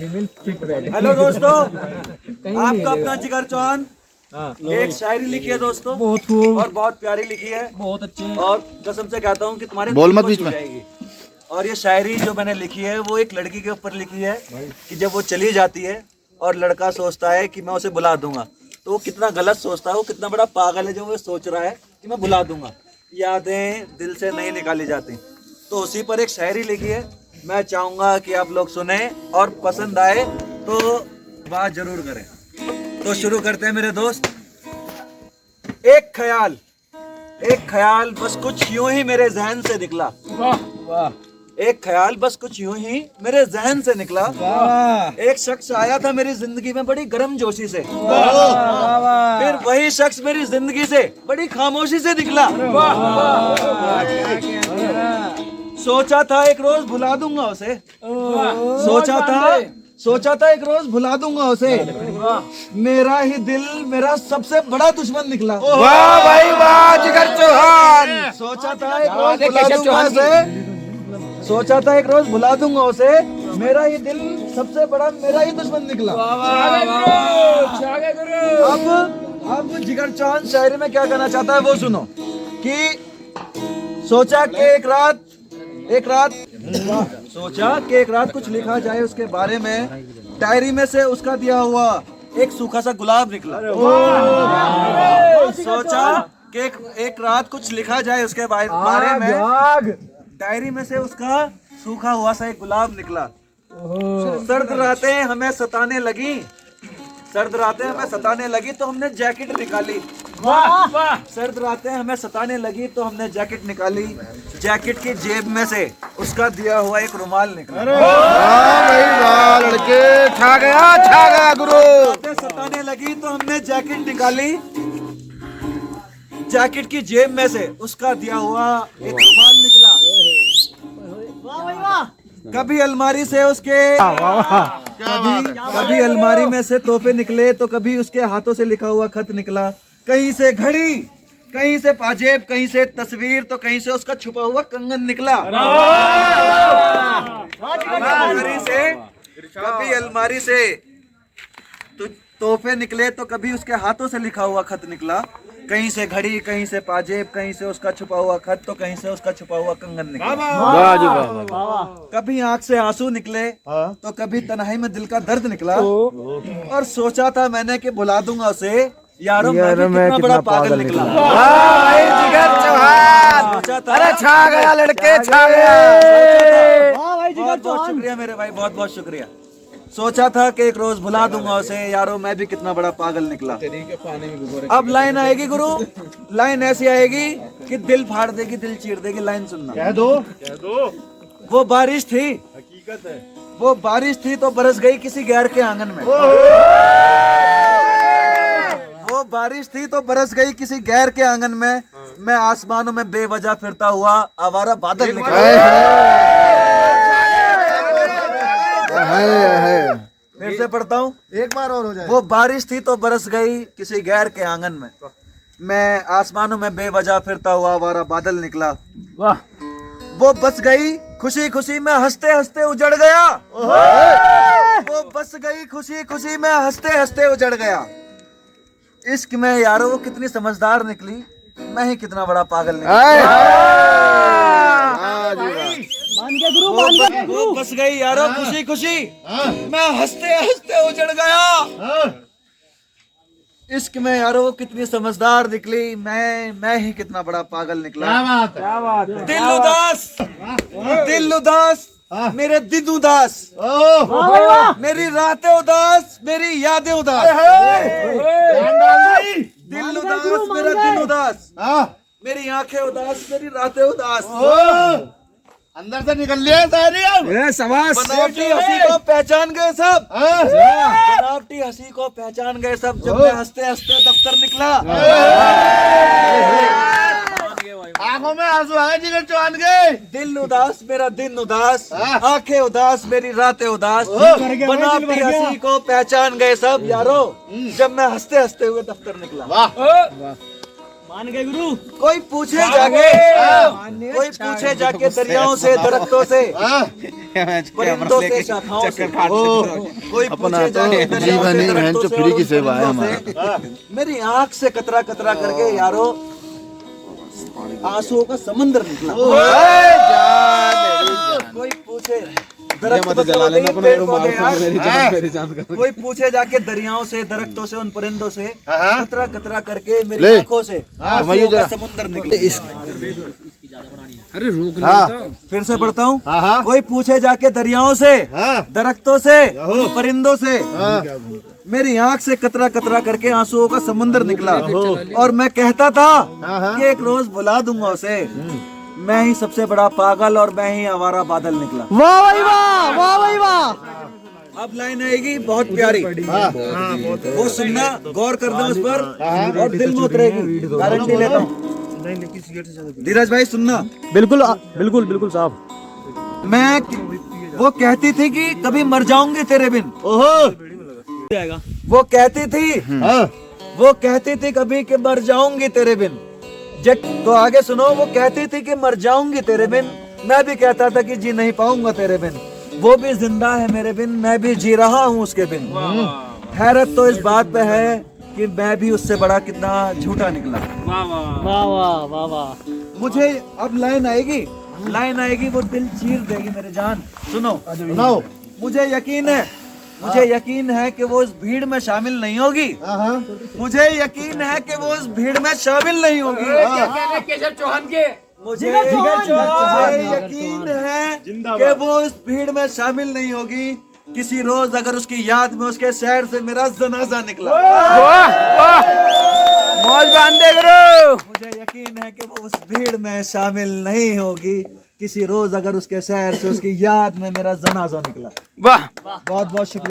Hello दोस्तों, आपका अपना जिगर चौहान एक शायरी लिखी है दोस्तों, बहुत खूब और बहुत प्यारी लिखी है, बहुत अच्छे। और कसम से कहता हूँ कि तुम्हारे बोल मत बीच में जाएगी। और ये शायरी जो मैंने लिखी है वो एक लड़की के ऊपर लिखी है कि जब वो चली जाती है और लड़का सोचता है कि मैं उसे बुला दूंगा, तो वो कितना गलत सोचता है, वो कितना बड़ा पागल है जो वो सोच रहा है कि मैं बुला दूंगा। यादें दिल से नहीं निकाली जाती, तो उसी पर एक शायरी लिखी है। मैं चाहूंगा कि आप लोग सुने और पसंद आए तो बात जरूर करें। तो शुरू करते हैं मेरे दोस्त। एक ख्याल बस कुछ यूं ही मेरे जहन से निकला। वाह। एक ख्याल बस कुछ यूं ही मेरे जहन से निकला। एक शख्स आया था मेरी जिंदगी में बड़ी गर्मजोशी से। फिर वही शख्स मेरी जिंदगी से बड़ी खामोशी से निकला। सोचा था एक रोज भुला दूंगा उसे। सोचा था एक रोज भुला दूंगा उसे। मेरा ही दिल मेरा सबसे बड़ा दुश्मन निकला। वाह भाई वाह, जिगर चौहान। सोचा था एक रोज भुला दूंगा उसे। सोचा था एक रोज भुला दूंगा उसे। मेरा ही दिल सबसे बड़ा मेरा ही दुश्मन निकला। अब जिगर चौहान शायरी में क्या कहना चाहता है वो सुनो कि सोचा कि एक रात कुछ लिखा जाए उसके बारे में। डायरी में से उसका दिया हुआ एक सूखा सा गुलाब निकला। सोचा कि एक रात कुछ लिखा जाए उसके बारे में। डायरी में से उसका सूखा हुआ सा एक गुलाब निकला। सर्द रातें हमें सताने लगी तो हमने जैकेट निकाली। सर्द रातें हमें सताने लगी तो हमने जैकेट निकाली। जैकेट की जेब में से उसका दिया हुआ एक रुमाल निकला। लड़के छा गया गुरु। सताने लगी तो हमने जैकेट निकाली। जैकेट की जेब में से उसका दिया हुआ एक रुमाल निकला। कभी अलमारी से उसके कभी अलमारी में से तोहफे निकले तो कभी उसके हाथों से लिखा हुआ खत निकला। कहीं से घड़ी, कहीं से पाजेब, कहीं से तस्वीर, तो कहीं से उसका छुपा हुआ कंगन निकला। कभी अलमारी से तोहफे निकले तो कभी उसके हाथों से लिखा हुआ खत निकला। कहीं से घड़ी, कहीं से पाजेब, कहीं से उसका छुपा हुआ खत, तो कहीं से उसका छुपा हुआ कंगन निकला। कभी आंख से आंसू निकले तो कभी तन्हाई में दिल का दर्द निकला। और सोचा था मैंने कि बुला दूंगा उसे। यारों मैं कितना बड़ा पागल निकला। जिगर चौहान, अरे छा गया लड़के, छा गया। बहुत बहुत शुक्रिया मेरे भाई, बहुत बहुत शुक्रिया। सोचा था कि एक रोज भुला दूंगा उसे। यारों मैं भी कितना बड़ा पागल निकला। अब लाइन आएगी गुरु, लाइन ऐसी आएगी कि दिल फाड़ देगी, दिल चीर देगी। लाइन सुनना। कह दो। वो बारिश थी, हकीकत है। वो बारिश थी तो बरस गई किसी गैर के आंगन में। वो बारिश थी तो बरस गई किसी गैर के आंगन में। मैं आसमानों में बेवजह फिरता हुआ आवारा बादल निकला। फिर से पढ़ता हूँ, एक बार और हो जाए। वो बारिश थी तो बरस गई किसी गैर के आंगन में। मैं आसमानों में बेवजह फिरता हुआ आवारा बादल निकला। वाह। वो बस गई खुशी खुशी में हंसते हंसते उजड़ गया। वो बस गई खुशी खुशी में हंसते हंसते उजड़ गया। इश्क में यारो वो कितनी समझदार निकली, मैं ही कितना बड़ा पागल निकला। वो बस गई यारो खुशी खुशी, मैं हंसते हंसते उजड़ गया। इश्क में यारो वो कितनी समझदार निकली, मैं ही कितना बड़ा पागल निकला। क्या बात है। दिल उदास मेरे दिन उदास, मेरी रातें उदास, मेरी यादें उदास। दिल उदास मेरा दिन उदास, मेरी आंखें उदास, मेरी रातें उदास। अंदर से निकल लिया सारी। बनावटी हंसी को पहचान गए सब। बनावटी हंसी को पहचान गए सब। जब मैं हंसते हंसते दफ्तर निकला। आंखों में आंसू आए जिगर चौहान के। दिल उदास मेरा दिन उदास, आंखें उदास, मेरी रातें उदास। बनावटी हंसी को पहचान गए सब यारो, जब मैं हंसते हंसते हुए दफ्तर निकला। मान गए गुरु। कोई पूछे जाके दरियाओं से, दरख्तों से, परिंदों से, शाखाओं से, कोई पूछे जाके दरियाओं से, दरख्तों से, फ्री की सेवा है हमारी। मेरी आंख से कतरा कतरा करके यारो आंसुओं का समंदर निकला। कोई पूछे कोई पूछे जाके दरियाओं से, दरख्तों से, उन परिंदों से कतरा कतरा करके मेरी आंखों से आंसुओं का समुद्र निकले। अरे रोक फिर से पढ़ता हूँ। कोई पूछे जाके दरियाओं से, दरख्तों से, उन परिंदों से मेरी आंख से कतरा कतरा करके आंसुओं का समुद्र निकला। और मैं कहता था कि एक रोज बुला दूंगा उसे। मैं ही सबसे बड़ा पागल और मैं ही आवारा बादल निकला। वाह भाई वाह, वाह भाई वाह। अब लाइन आएगी बहुत प्यारी, वो सुनना, गौर करना उस पर और दिल में उतरेगी, गारंटी लेता हूँ। धीरज भाई सुनना। बिल्कुल बिल्कुल बिल्कुल साहब। वो कहती थी कि कभी मर जाऊंगी तेरे बिन। वो कहती थी कभी कि मर जाऊंगी तेरे बिन। तो आगे सुनो, वो कहती थी कि मर जाऊंगी तेरे बिन। मैं भी कहता था कि जी नहीं पाऊंगा तेरे बिन। वो भी जिंदा है मेरे बिन, मैं भी जी रहा हूँ उसके बिन। हैरत तो इस बात पे है कि मैं भी उससे बड़ा कितना झूठा निकला। वाह वाह वाह वाह। मुझे अब लाइन आएगी, वो दिल चीर देगी मेरे जान। सुनो। मुझे यकीन है कि वो उस भीड़ में शामिल नहीं होगी। मुझे यकीन है कि वो उस भीड़ में शामिल नहीं होगी। केशव चौहान के मुझे यकीन है कि वो इस भीड़ में शामिल नहीं होगी। किसी रोज अगर उसकी याद में उसके शहर से मेरा जनाजा निकला। मुझे यकीन है कि वो उस भीड़ में शामिल नहीं होगी। किसी रोज अगर उसके शहर से उसकी याद में मेरा जनाजा निकला। वाह, बहुत बहुत शुक्रिया।